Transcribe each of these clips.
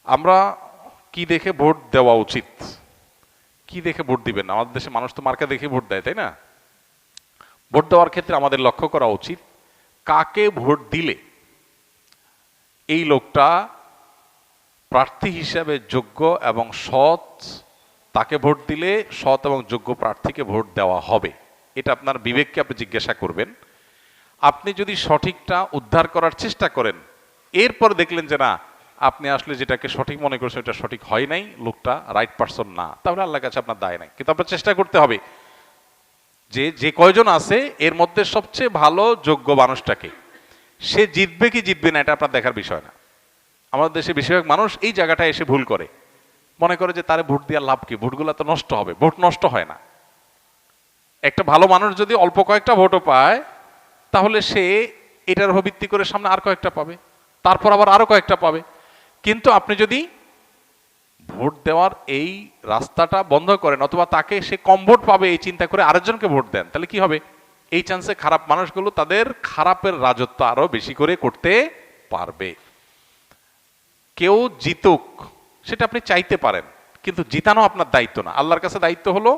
আমরা কি দেখে ভোট দেওয়া উচিত, কি দেখে ভোট দিবেন? আমাদের দেশে মানুষ তো মার্কা দেখে ভোট দেয়, তাই না? ভোট দেওয়ার ক্ষেত্রে আমাদের লক্ষ্য করা উচিত কাকে ভোট দিলে এই লোকটা প্রার্থী হিসাবে যোগ্য এবং সৎ, তাকে ভোট দিলে সৎ এবং যোগ্য প্রার্থীকে ভোট দেওয়া হবে। এটা আপনার বিবেককে আপনি জিজ্ঞাসা করবেন। আপনি যদি সঠিকটা উদ্ধার করার চেষ্টা করেন, এরপর দেখলেন যে না, আপনি আসলে যেটাকে সঠিক মনে করছেন এটা সঠিক হয় নাই, লোকটা রাইট পারসন না, তাহলে আল্লাহর কাছে আপনার দায় নাই। কিন্তু আপনার চেষ্টা করতে হবে যে যে কয়জন আছে এর মধ্যে সবচেয়ে ভালো যোগ্য মানুষটাকে, সে জিতবে কি জিতবে না এটা আপনার দেখার বিষয় না। আমাদের দেশে বেশিরভাগ মানুষ এই জায়গাটায় এসে ভুল করে, মনে করে যে তারে ভোট দেওয়ার লাভ কি, ভোটগুলো তো নষ্ট হবে। ভোট নষ্ট হয় না। একটা ভালো মানুষ যদি অল্প কয়েকটা ভোটও পায়, তাহলে সে এটার উপর ভিত্তি করে সামনে আর কয়েকটা পাবে, তারপর আবার আরো কয়েকটা পাবে। কিন্তু আপনি যদি ভোট দেওয়ার এই রাস্তাটা বন্ধ করেন, অথবা তাকে সে কম ভোট পাবে এই চিন্তা করে আরেকজনকে ভোট দেন, তাহলে কি হবে? এই চান্সে খারাপ মানুষগুলো তাদের খারাপের রাজত্ব আরো বেশি করে করতে পারবে। কেউ জিতুক সেটা আপনি চাইতে পারেন, কিন্তু জিতানো আপনার দায়িত্ব না। আল্লাহর কাছে দায়িত্ব হলো,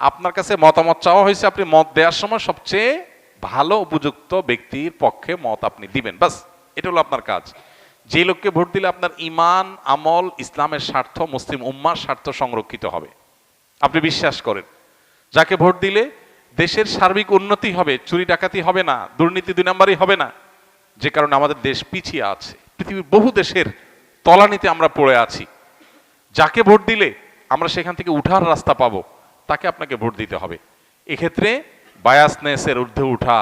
আপনার কাছে মতামত চাওয়া হয়েছে, আপনি মত দেওয়ার সময় সবচেয়ে ভালো উপযুক্ত ব্যক্তির পক্ষে মত আপনি দিবেন, বাস। এটা হলো আপনার কাজ। যে লোককে ভোট দিলে আপনার ইমান, আমল, ইসলামের স্বার্থ, মুসলিম উম্মার স্বার্থ সংরক্ষিত হবে, আপনি বিশ্বাস করেন। যাকে ভোট দিলে দেশের সার্বিক উন্নতি হবে, চুরি ডাকাতি হবে না, দুর্নীতি দুই নাম্বারই হবে না, যে কারণে আমাদের দেশ পিছিয়ে আছে, পৃথিবীর বহু দেশের তলানিতে আমরা পড়ে আছি। যাকে ভোট দিলে আমরা সেখান থেকে উঠার রাস্তা পাবো, তাকে আপনাকে ভোট দিতে হবে। এক্ষেত্রে বায়াসনেসের ঊর্ধ্বে উঠা,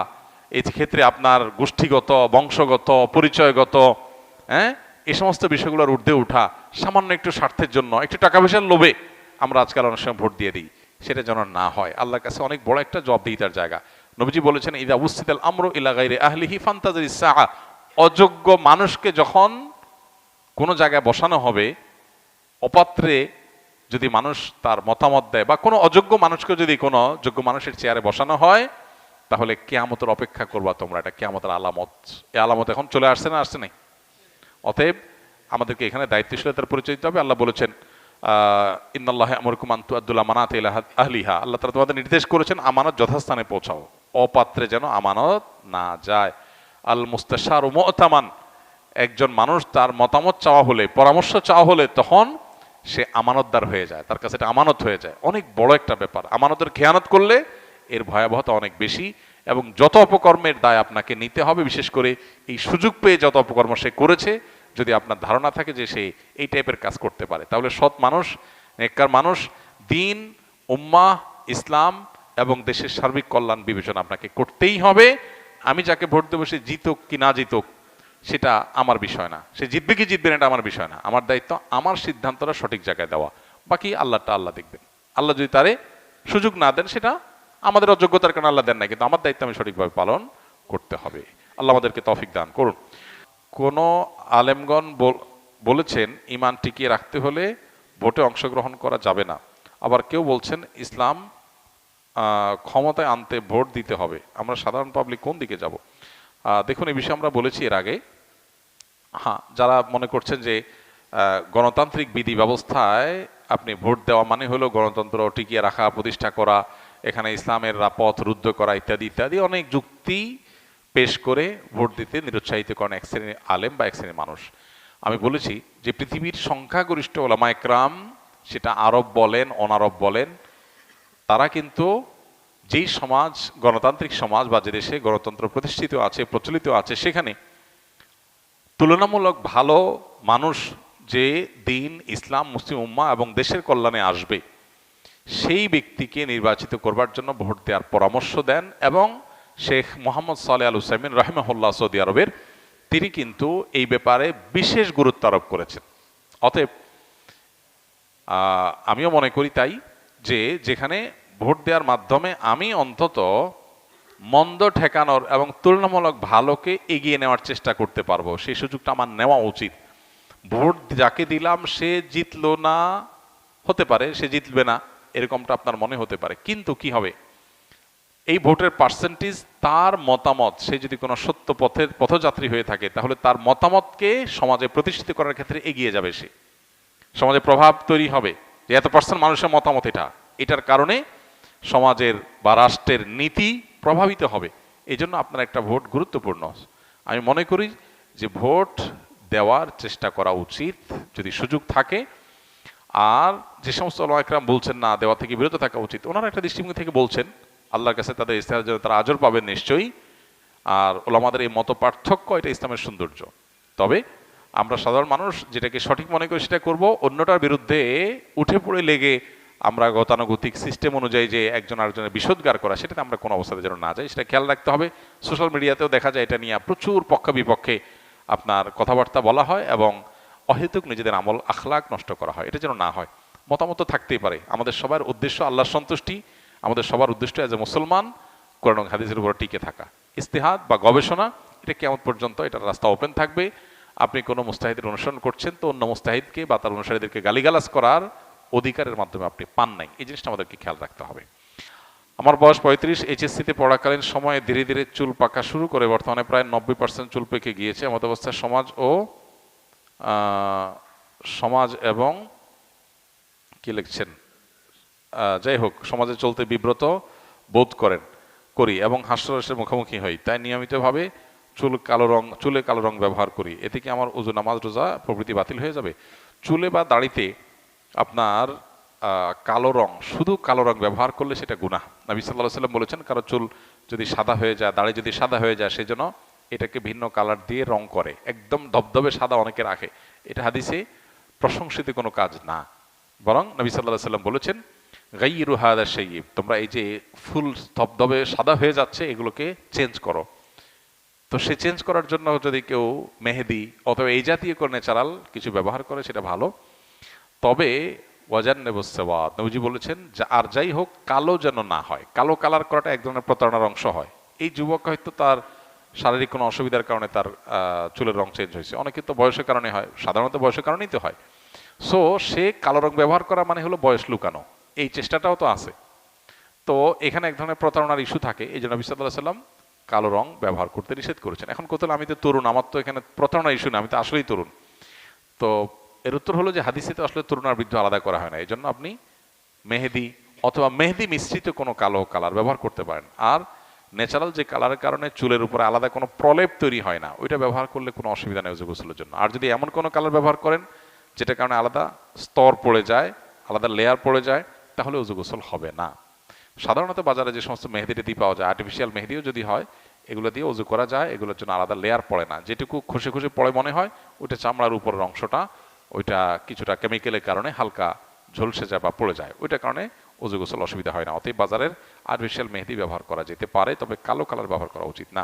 এই ক্ষেত্রে আপনার গোষ্ঠীগত, বংশগত, পরিচয়গত, হ্যাঁ, এই সমস্ত বিষয়গুলোর ঊর্ধ্বে উঠা, সামান্য একটু স্বার্থের জন্য, একটু টাকা পয়সার লোভে আমরা আজকাল অনেক সময় ভোট দিয়ে দিই, সেটা যেন না হয়। আল্লাহর কাছে অনেক বড় একটা জবাবদিহিতার জায়গা। নবীজি বলেছেন, ইদা উসিদাল আমরু ইলা গায়রি আহলিহি ফান্তাজিরিস সাআ, অযোগ্য মানুষকে যখন কোনো জায়গায় বসানো হবে, অপাত্রে যদি মানুষ তার মতামত দেয়, বা কোনো অযোগ্য মানুষকে যদি কোনো যোগ্য মানুষের চেয়ারে বসানো হয়, তাহলে কিয়ামতের অপেক্ষা করবা তোমরা। এটা কিয়ামতের আলামত। এই আলামত এখন চলে আসছে না, আসছে নাই? অতএব আমাদেরকে এখানে দায়িত্বশীলতার পরিচয় দিতে হবে। আল্লাহ বলেছেন, ইন্নাল্লাহা ইয়ামুরুকুম আন তুআদ্দুল আমানাতি ইলা আহলিহা, আল্লাহ তাআলা তোমাদের নির্দেশ করেছেন আমানত যথাস্থানে পৌঁছাও, অপাত্রে যেন আমানত না যায়। আল মুস্তাশারু মু'তামান, একজন মানুষ তার মতামত চাওয়া হলে, পরামর্শ চাওয়া হলে, তখন সে আমানতদার হয়ে যায়, তার কাছে এটা আমানত হয়ে যায়। অনেক বড় একটা ব্যাপার। আমানতের খেয়ানত করলে এর ভয়াবহতা অনেক বেশি, এবং যত অপকর্মের দায় আপনাকে নিতে হবে, বিশেষ করে এই সুযোগ পেয়ে যত অপকর্ম সে করেছে, যদি আপনার ধারণা থাকে যে সে এই টাইপের কাজ করতে পারে, তাহলে সৎ মানুষ, নেককার মানুষ, দিন, উম্মাহ, ইসলাম এবং দেশের সার্বিক কল্যাণ বিবেচনা আপনাকে করতেই হবে। আমি যাকে ভোট দেবো সে জিতুক কি না জিতুক সেটা আমার বিষয় না, সে জিতবে কি জিতবে না এটা আমার বিষয় না। আমার দায়িত্ব আমার সিদ্ধান্তটা সঠিক জায়গায় দেওয়া, বাকি আল্লাহটা আল্লাহ দেখবেন। আল্লাহ যদি তারে সুযোগ না দেন, সেটা আমাদের অযোগ্যতার কারণে আল্লাহ দেন না, কিন্তু আমার দায়িত্ব আমি সঠিকভাবে পালন করতে হবে। আল্লাহ আমাদেরকে তৌফিক দান করুন। কোন আলেমগণ বলেছেন ইমান টিকিয়ে রাখতে হলে ভোটে অংশগ্রহণ করা যাবে না, আবার কেউ বলছেন ইসলাম ক্ষমতায় আনতে ভোট দিতে হবে। আমরা সাধারণ পাবলিক কোন দিকে যাব? দেখুন, এই বিষয়ে আমরা বলেছি এর আগে। হ্যাঁ, যারা মনে করছেন যে গণতান্ত্রিক বিধি ব্যবস্থায় আপনি ভোট দেওয়া মানে হলো গণতন্ত্র টিকিয়ে রাখা, প্রতিষ্ঠা করা, এখানে ইসলামের পথ রুদ্ধ করা, ইত্যাদি ইত্যাদি অনেক যুক্তি পেশ করে ভোট দিতে নিরুৎসাহিত করেন এক শ্রেণীর আলেম বা এক শ্রেণীর মানুষ। আমি বলেছি যে পৃথিবীর সংখ্যাগরিষ্ঠ ওলামা একরাম, সেটা আরব বলেন অনারব বলেন, তারা কিন্তু যেই সমাজ, গণতান্ত্রিক সমাজ বা যে দেশে গণতন্ত্র প্রতিষ্ঠিত আছে, প্রচলিত আছে, সেখানে তুলনামূলক ভালো মানুষ, যে দিন, ইসলাম, মুসলিম উম্মাহ এবং দেশের কল্যাণে আসবে, সেই ব্যক্তিকে নির্বাচিত করবার জন্য ভোট দেওয়ার পরামর্শ দেন। এবং শেখ মোহাম্মদ সালেহ আল উসাইমিন রাহিমাহুল্লাহ, সৌদি আরবের, তিনি কিন্তু এই ব্যাপারে বিশেষ গুরুত্ব আরোপ করেছেন। অতএব আমিও মনে করি তাই, যে যেখানে ভোট দেওয়ার মাধ্যমে আমি অন্তত মন্দ ঠেকানোর এবং তুলনামূলক ভালোকে এগিয়ে নেওয়ার চেষ্টা করতে পারবো, সেই সুযোগটা আমার নেওয়া উচিত। ভোট যাকে দিলাম সে জিতলো না, হতে পারে সে জিতবে না, এরকমটা আপনার মনে হতে পারে, কিন্তু কি হবে, এই ভোটের পার্সেন্টেজ, তার মতামত, সে যদি কোনো সত্য পথের পথযাত্রী হয়ে থাকে, তাহলে তার মতামতকে সমাজে প্রতিষ্ঠিত করার ক্ষেত্রে এগিয়ে যাবে সে। সমাজে প্রভাব তৈরি হবে যে এত পার্সেন্ট মানুষের মতামত এটার কারণে সমাজের বা রাষ্ট্রের নীতি প্রভাবিত হবে। এই জন্য আপনার একটা ভোট গুরুত্বপূর্ণ। আমি মনে করি যে ভোট দেওয়ার চেষ্টা করা উচিত যদি সুযোগ থাকে। আর যে সমস্ত ওলামা একরাম বলছেন না দেওয়া থেকে বিরত থাকা উচিত, ওনারা একটা দৃষ্টিভঙ্গি থেকে বলছেন, আল্লাহর কাছে তাদের ইস্তেহারের জন্য তারা আজর পাবেন নিশ্চয়ই। আর ওলামাদের এই মত পার্থক্য এটা ইসলামের সৌন্দর্য। তবে আমরা সাধারণ মানুষ যেটাকে সঠিক মনে করি সেটা করব, অন্যটার বিরুদ্ধে উঠে পড়ে লেগে আমরা গতানুগতিক সিস্টেম অনুযায়ী যে একজন আরেকজনের বিষোদ্গার করা, সেটাতে আমরা কোনো অবস্থাতে যেন না যাই, সেটা খেয়াল রাখতে হবে। সোশ্যাল মিডিয়াতেও দেখা যায় এটা নিয়ে প্রচুর পক্ষ বিপক্ষে আপনার কথাবার্তা বলা হয় এবং অহেতুক নিজেদের আমল আখলাক নষ্ট করা হয়, এটা যেন না হয়। মতামত থাকতেই পারে, আমাদের সবার উদ্দেশ্য আল্লাহর সন্তুষ্টি, আমাদের সবার উদ্দেশ্য এজ এ মুসলমান কোরআন এবং হাদিসের উপর টিকে থাকা। ইস্তেহাদ বা গবেষণা এটা কিয়ামত পর্যন্ত এটার রাস্তা ওপেন থাকবে। আপনি কোনো মুস্তাহিদের অনুসরণ করছেন তো অন্য মুস্তাহিদকে বা তার অনুসারীদেরকে গালিগালাজ করার অধিকারের মাধ্যমে আপনি পান নাই, এই জিনিসটা আমাদেরকে খেয়াল রাখতে হবে। আমার বয়স 35, এইচএসসিতে পড়াকালীন সময়ে ধীরে ধীরে চুল পাকা শুরু করে বর্তমানে প্রায় 90% চুল পেকে গিয়েছে। এমত অবস্থায় সমাজ এবং কি লিখছেন, যাই হোক, সমাজে চলতে বিব্রত বোধ করি এবং হাস্যরসের মুখোমুখি হই, তাই নিয়মিতভাবে চুলে কালো রং ব্যবহার করি। এতে কি আমার ওযু, নামাজ, রোজা প্রভৃতি বাতিল হয়ে যাবে? চুলে বা দাড়িতে আপনার কালো রং, শুধু কালো রং ব্যবহার করলে সেটা গুনাহ। নবী সাল্লাল্লাহু আলাইহি সাল্লাম বলেছেন, কারো চুল যদি সাদা হয়ে যায়, দাড়ি যদি সাদা হয়ে যায়, সেজন্য এটাকে ভিন্ন কালার দিয়ে রং করে, একদম ধবধবে সাদা অনেকে রাখে। এটা হাদিসে প্রশংসিত কোনো কাজ না, বরং নবী সাল্লাল্লাহু আলাইহি সাল্লাম বলেছেন, গাইয়িরু হাদা শাইয়িব, তোমরা এই যে ফুল ধবধবে সাদা হয়ে যাচ্ছে এগুলোকে চেঞ্জ করো। তো সে চেঞ্জ করার জন্য যদি কেউ মেহেদি অথবা এই জাতীয় কোনো ন্যাচারাল কিছু ব্যবহার করে সেটা ভালো। তবে ওয়াজান্নাবুস-সাওয়াত, নবীজি বলেছেন আর যাই হোক কালো যেন না হয়। কালো কালার করাটা এক ধরনের প্রতারণার অংশ হয়। এই যুবক হয়তো তার শারীরিক কোনো অসুবিধার কারণে তার চুলের রং চেঞ্জ হয়েছে, অনেকে তো বয়সের কারণে হয়, সাধারণত বয়সের কারণেই তো হয়। সো সে কালো রং ব্যবহার করা মানে হলো বয়স লুকানো, এই চেষ্টাটাও তো আছে। তো এখানে এক ধরনের প্রতারণার ইস্যু থাকে, এই জন্য নবী সাল্লাল্লাহু আলাইহি সাল্লাম কালো রং ব্যবহার করতে নিষেধ করেছেন। এখন কোথাও আমি তো তরুণ, আমার তো এখানে প্রতারণার ইস্যু না, আমি তো আসলেই তরুণ। তো এর উত্তর হলো যে হাদিসে তো আসলে তরুণ আর বৃদ্ধ আলাদা করা হয় না, এই জন্য আপনি মেহেদি অথবা মেহেদি মিশ্রিত কোনো কালো কালার ব্যবহার করতে পারেন। আর ন্যাচারাল যে কালারের কারণে চুলের উপরে আলাদা কোনো প্রলেপ তৈরি হয় না, ওইটা ব্যবহার করলে কোনো অসুবিধা নেই ওযু গোসলের জন্য। আর যদি এমন কোনো কালার ব্যবহার করেন যেটার কারণে আলাদা স্তর পড়ে যায়, আলাদা লেয়ার পড়ে যায়, তাহলে ওযু গোসল হবে না। সাধারণত বাজারে যে সমস্ত মেহেদি টেদি পাওয়া যায়, আর্টিফিশিয়াল মেহেদিও যদি হয়, এগুলো দিয়ে ওযু করা যায়, এগুলোর জন্য আলাদা লেয়ার পড়ে না। যেটুকু খসে খসে পড়ে মনে হয় ওইটা চামড়ার উপরের অংশটা, ওইটা কিছুটা কেমিক্যালের কারণে হালকা ঝলসে যায় বা পড়ে যায়, ওইটার কারণে ওযু গোসল অসুবিধা হয় না। অতএব বাজারের আর্টিফিশিয়াল মেহেদি ব্যবহার করা যেতে পারে, তবে কালো কালার ব্যবহার করা উচিত না।